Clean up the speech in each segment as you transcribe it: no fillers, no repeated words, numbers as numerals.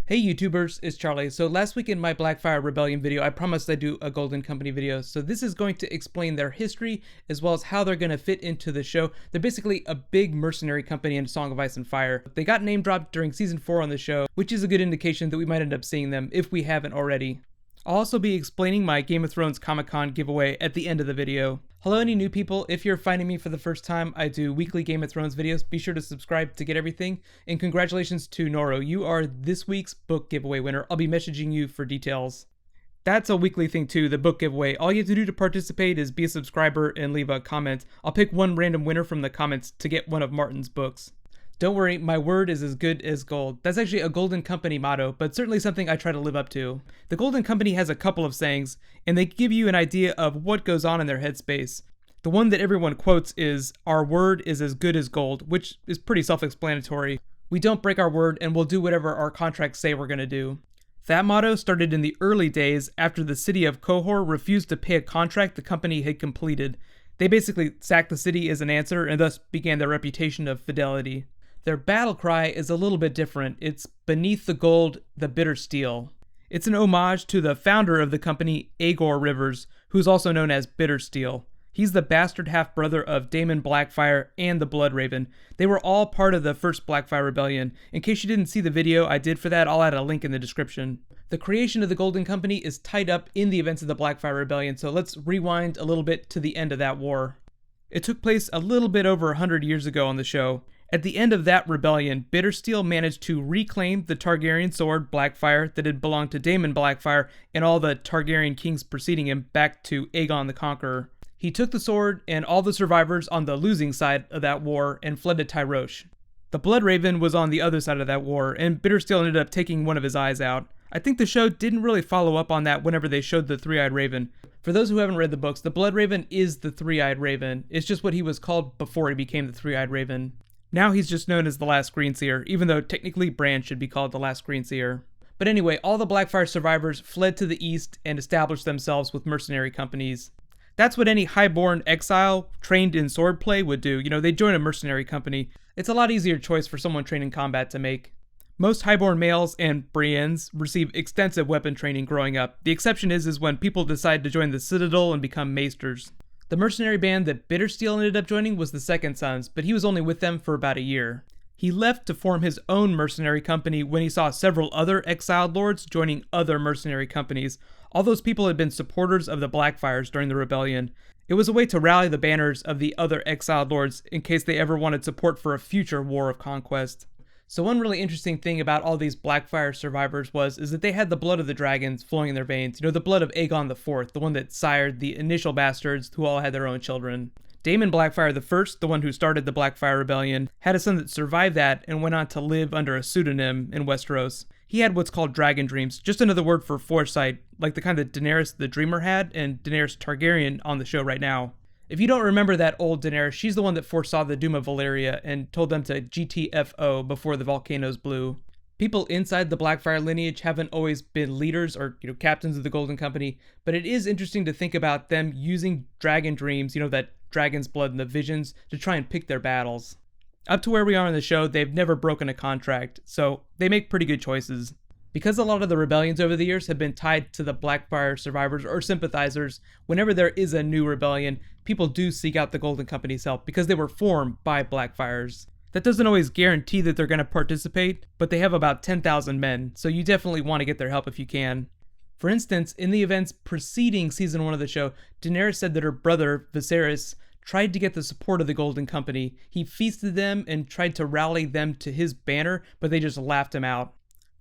Hey YouTubers, it's Charlie. So last week in my Blackfire Rebellion video, I promised I'd do a Golden Company video. So this is going to explain their history as well as how they're going to fit into the show. They're basically a big mercenary company in Song of Ice and Fire. They got name dropped during season 4 on the show, which is a good indication that we might end up seeing them if we haven't already. I'll also be explaining my Game of Thrones Comic-Con giveaway at the end of the video. Hello any new people, if you're finding me for the first time, I do weekly Game of Thrones videos, be sure to subscribe to get everything, and congratulations to Noro, you are this week's book giveaway winner. I'll be messaging you for details. That's a weekly thing too, the book giveaway. All you have to do to participate is be a subscriber and leave a comment. I'll pick one random winner from the comments to get one of Martin's books. Don't worry, my word is as good as gold. That's actually a Golden Company motto, but certainly something I try to live up to. The Golden Company has a couple of sayings, and they give you an idea of what goes on in their headspace. The one that everyone quotes is, "Our word is as good as gold," which is pretty self-explanatory. We don't break our word, and we'll do whatever our contracts say we're gonna do. That motto started in the early days after the city of Qohor refused to pay a contract the company had completed. They basically sacked the city as an answer, and thus began their reputation of fidelity. Their battle cry is a little bit different. It's "Beneath the gold, the bitter steel." It's an homage to the founder of the company, Aegor Rivers, who's also known as Bittersteel. He's the bastard half-brother of Daemon Blackfire and the Bloodraven. They were all part of the first Blackfire Rebellion. In case you didn't see the video I did for that, I'll add a link in the description. The creation of the Golden Company is tied up in the events of the Blackfire Rebellion, so let's rewind a little bit to the end of that war. It took place a little bit over 100 years ago on the show. At the end of that rebellion, Bittersteel managed to reclaim the Targaryen sword, Blackfire, that had belonged to Daemon Blackfire and all the Targaryen kings preceding him back to Aegon the Conqueror. He took the sword and all the survivors on the losing side of that war and fled to Tyrosh. The Bloodraven was on the other side of that war, and Bittersteel ended up taking one of his eyes out. I think the show didn't really follow up on that whenever they showed the Three-Eyed Raven. For those who haven't read the books, the Bloodraven is the Three-Eyed Raven. It's just what he was called before he became the Three-Eyed Raven. Now he's just known as the Last Greenseer, even though technically Bran should be called the Last Greenseer. But anyway, all the Blackfire survivors fled to the east and established themselves with mercenary companies. That's what any highborn exile trained in swordplay would do. You know, they'd join a mercenary company. It's a lot easier choice for someone trained in combat to make. Most highborn males and Briennes receive extensive weapon training growing up. The exception is when people decide to join the Citadel and become maesters. The mercenary band that Bittersteel ended up joining was the Second Sons, but he was only with them for about a year. He left to form his own mercenary company when he saw several other exiled lords joining other mercenary companies. All those people had been supporters of the Blackfires during the rebellion. It was a way to rally the banners of the other exiled lords in case they ever wanted support for a future war of conquest. So one really interesting thing about all these Blackfire survivors is that they had the blood of the dragons flowing in their veins. You know, the blood of Aegon IV, the one that sired the initial bastards who all had their own children. Daemon Blackfire I, the one who started the Blackfire Rebellion, had a son that survived that and went on to live under a pseudonym in Westeros. He had what's called dragon dreams, just another word for foresight, like the kind that Daenerys the Dreamer had and Daenerys Targaryen on the show right now. If you don't remember that old Daenerys, she's the one that foresaw the doom of Valyria and told them to GTFO before the volcanoes blew. People inside the Blackfire lineage haven't always been leaders or, captains of the Golden Company, but it is interesting to think about them using dragon dreams, that dragon's blood and the visions, to try and pick their battles. Up to where we are in the show, they've never broken a contract, so they make pretty good choices. Because a lot of the rebellions over the years have been tied to the Blackfire survivors or sympathizers, whenever there is a new rebellion, people do seek out the Golden Company's help because they were formed by Blackfires. That doesn't always guarantee that they're going to participate, but they have about 10,000 men, so you definitely want to get their help if you can. For instance, in the events preceding season 1 of the show, Daenerys said that her brother, Viserys, tried to get the support of the Golden Company. He feasted them and tried to rally them to his banner, but they just laughed him out.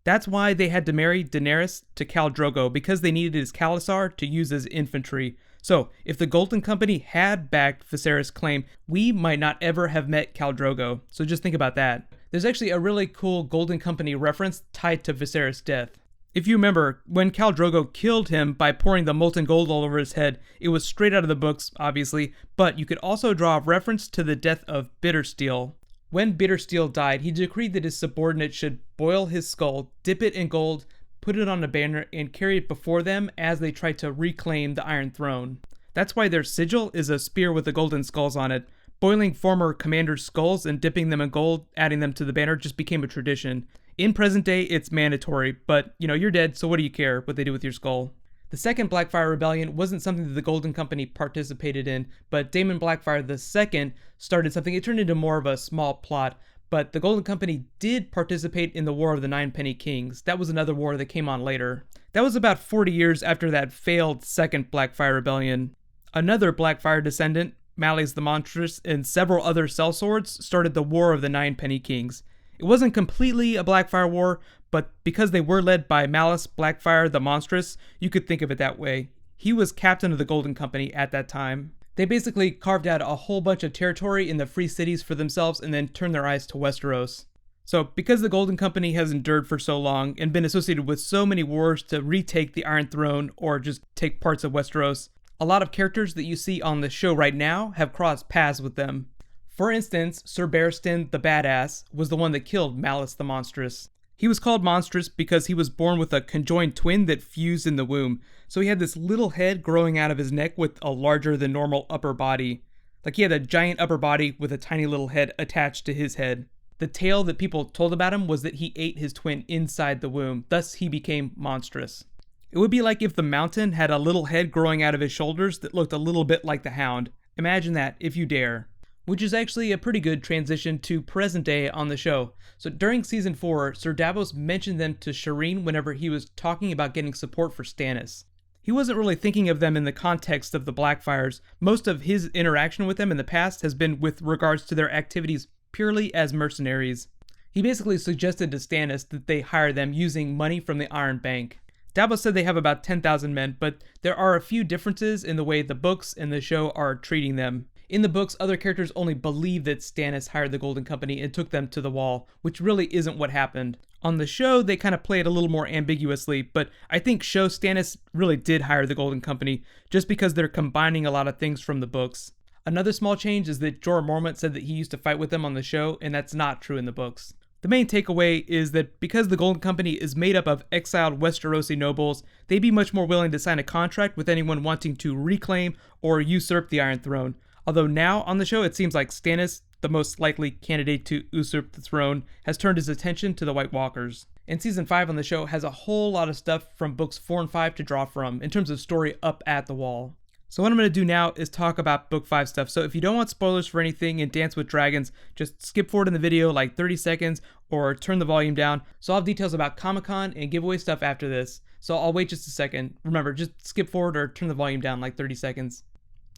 That's why they had to marry Daenerys to Khal Drogo, because they needed his Khalasar to use as infantry. So, if the Golden Company had backed Viserys' claim, we might not ever have met Khal Drogo. So just think about that. There's actually a really cool Golden Company reference tied to Viserys' death. If you remember, when Khal Drogo killed him by pouring the molten gold all over his head, it was straight out of the books, obviously, but you could also draw a reference to the death of Bittersteel. When Bittersteel died, he decreed that his subordinate should boil his skull, dip it in gold, put it on a banner, and carry it before them as they tried to reclaim the Iron Throne. That's why their sigil is a spear with the golden skulls on it. Boiling former commanders' skulls and dipping them in gold, adding them to the banner, just became a tradition. In present day, it's mandatory, but you're dead, so what do you care what they do with your skull? The second Blackfire Rebellion wasn't something that the Golden Company participated in, but Daemon Blackfire II started something. It turned into more of a small plot, but the Golden Company did participate in the War of the Ninepenny Kings. That was another war that came on later. That was about 40 years after that failed second Blackfire Rebellion. Another Blackfire descendant, Malleus the Monstrous, and several other sellswords started the War of the Ninepenny Kings. It wasn't completely a Blackfire war, but because they were led by Malleus Blackfire the Monstrous, you could think of it that way. He was captain of the Golden Company at that time. They basically carved out a whole bunch of territory in the free cities for themselves and then turned their eyes to Westeros. So, because the Golden Company has endured for so long and been associated with so many wars to retake the Iron Throne or just take parts of Westeros, a lot of characters that you see on the show right now have crossed paths with them. For instance, Ser Barristan the Badass was the one that killed Malleus the Monstrous. He was called monstrous because he was born with a conjoined twin that fused in the womb, so he had this little head growing out of his neck with a larger than normal upper body. Like he had a giant upper body with a tiny little head attached to his head. The tale that people told about him was that he ate his twin inside the womb, thus he became monstrous. It would be like if the Mountain had a little head growing out of his shoulders that looked a little bit like the Hound. Imagine that, if you dare. Which is actually a pretty good transition to present day on the show. So during season 4, Ser Davos mentioned them to Shireen whenever he was talking about getting support for Stannis. He wasn't really thinking of them in the context of the Blackfires. Most of his interaction with them in the past has been with regards to their activities purely as mercenaries. He basically suggested to Stannis that they hire them using money from the Iron Bank. Davos said they have about 10,000 men, but there are a few differences in the way the books and the show are treating them. In the books, other characters only believe that Stannis hired the Golden Company and took them to the Wall, which really isn't what happened. On the show, they kind of play it a little more ambiguously, but I think show Stannis really did hire the Golden Company, just because they're combining a lot of things from the books. Another small change is that Jorah Mormont said that he used to fight with them on the show, and that's not true in the books. The main takeaway is that because the Golden Company is made up of exiled Westerosi nobles, they'd be much more willing to sign a contract with anyone wanting to reclaim or usurp the Iron Throne. Although now on the show it seems like Stannis, the most likely candidate to usurp the throne, has turned his attention to the White Walkers. And season 5 on the show has a whole lot of stuff from books 4 and 5 to draw from in terms of story up at the Wall. So what I'm going to do now is talk about book 5 stuff. So if you don't want spoilers for anything in Dance with Dragons, just skip forward in the video like 30 seconds or turn the volume down. So I'll have details about Comic-Con and giveaway stuff after this. So I'll wait just a second. Remember, just skip forward or turn the volume down like 30 seconds.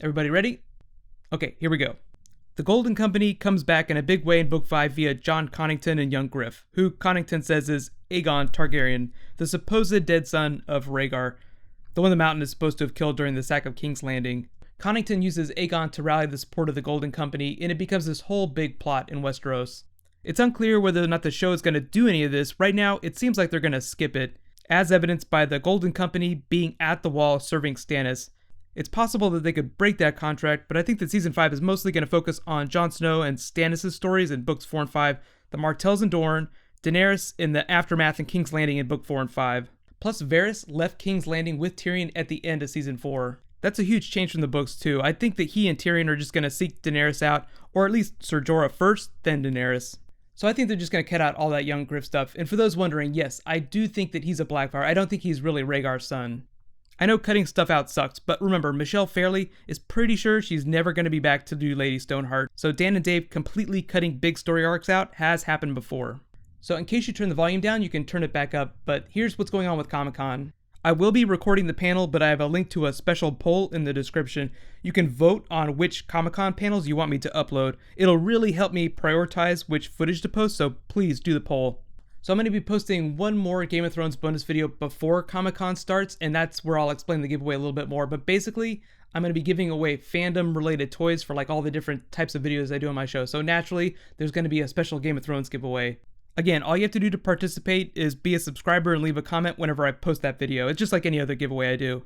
Everybody ready? Okay, here we go. The Golden Company comes back in a big way in Book 5 via Jon Connington and young Griff, who Connington says is Aegon Targaryen, the supposed dead son of Rhaegar, the one the Mountain is supposed to have killed during the sack of King's Landing. Connington uses Aegon to rally the support of the Golden Company, and it becomes this whole big plot in Westeros. It's unclear whether or not the show is going to do any of this. Right now, it seems like they're going to skip it, as evidenced by the Golden Company being at the Wall serving Stannis. It's possible that they could break that contract, but I think that Season 5 is mostly going to focus on Jon Snow and Stannis' stories in Books 4 and 5, the Martells and Dorne, Daenerys in the aftermath and King's Landing in Book 4 and 5. Plus, Varys left King's Landing with Tyrion at the end of Season 4. That's a huge change from the books too. I think that he and Tyrion are just going to seek Daenerys out, or at least Ser Jorah first, then Daenerys. So I think they're just going to cut out all that young Griff stuff. And for those wondering, yes, I do think that he's a Blackfire. I don't think he's really Rhaegar's son. I know cutting stuff out sucks, but remember, Michelle Fairley is pretty sure she's never going to be back to do Lady Stoneheart, so Dan and Dave completely cutting big story arcs out has happened before. So in case you turn the volume down, you can turn it back up, but here's what's going on with Comic-Con. I will be recording the panel, but I have a link to a special poll in the description. You can vote on which Comic-Con panels you want me to upload. It'll really help me prioritize which footage to post, so please do the poll. So I'm going to be posting one more Game of Thrones bonus video before Comic-Con starts, and that's where I'll explain the giveaway a little bit more. But basically, I'm going to be giving away fandom-related toys for like all the different types of videos I do on my show. So naturally, there's going to be a special Game of Thrones giveaway. Again, all you have to do to participate is be a subscriber and leave a comment whenever I post that video. It's just like any other giveaway I do.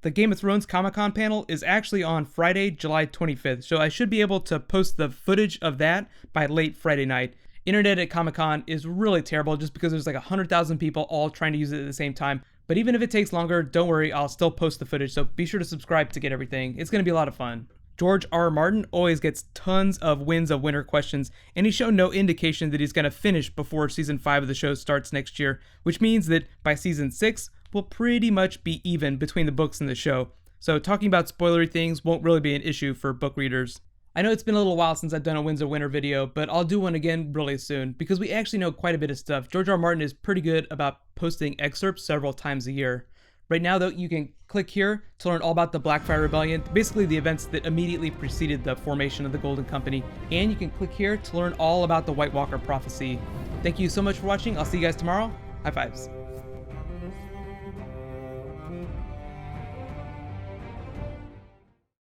The Game of Thrones Comic-Con panel is actually on Friday, July 25th, so I should be able to post the footage of that by late Friday night. Internet at Comic-Con is really terrible just because there's like 100,000 people all trying to use it at the same time. But even if it takes longer, don't worry, I'll still post the footage, so be sure to subscribe to get everything. It's going to be a lot of fun. George R. R. Martin always gets tons of Winds of Winter questions, and he's shown no indication that he's going to finish before season 5 of the show starts next year, which means that by season 6, we'll pretty much be even between the books and the show. So talking about spoilery things won't really be an issue for book readers. I know it's been a little while since I've done a Winds of Winter video, but I'll do one again really soon, because we actually know quite a bit of stuff. George R. R. Martin is pretty good about posting excerpts several times a year. Right now, though, you can click here to learn all about the Blackfire Rebellion, basically the events that immediately preceded the formation of the Golden Company, and you can click here to learn all about the White Walker prophecy. Thank you so much for watching. I'll see you guys tomorrow. High fives.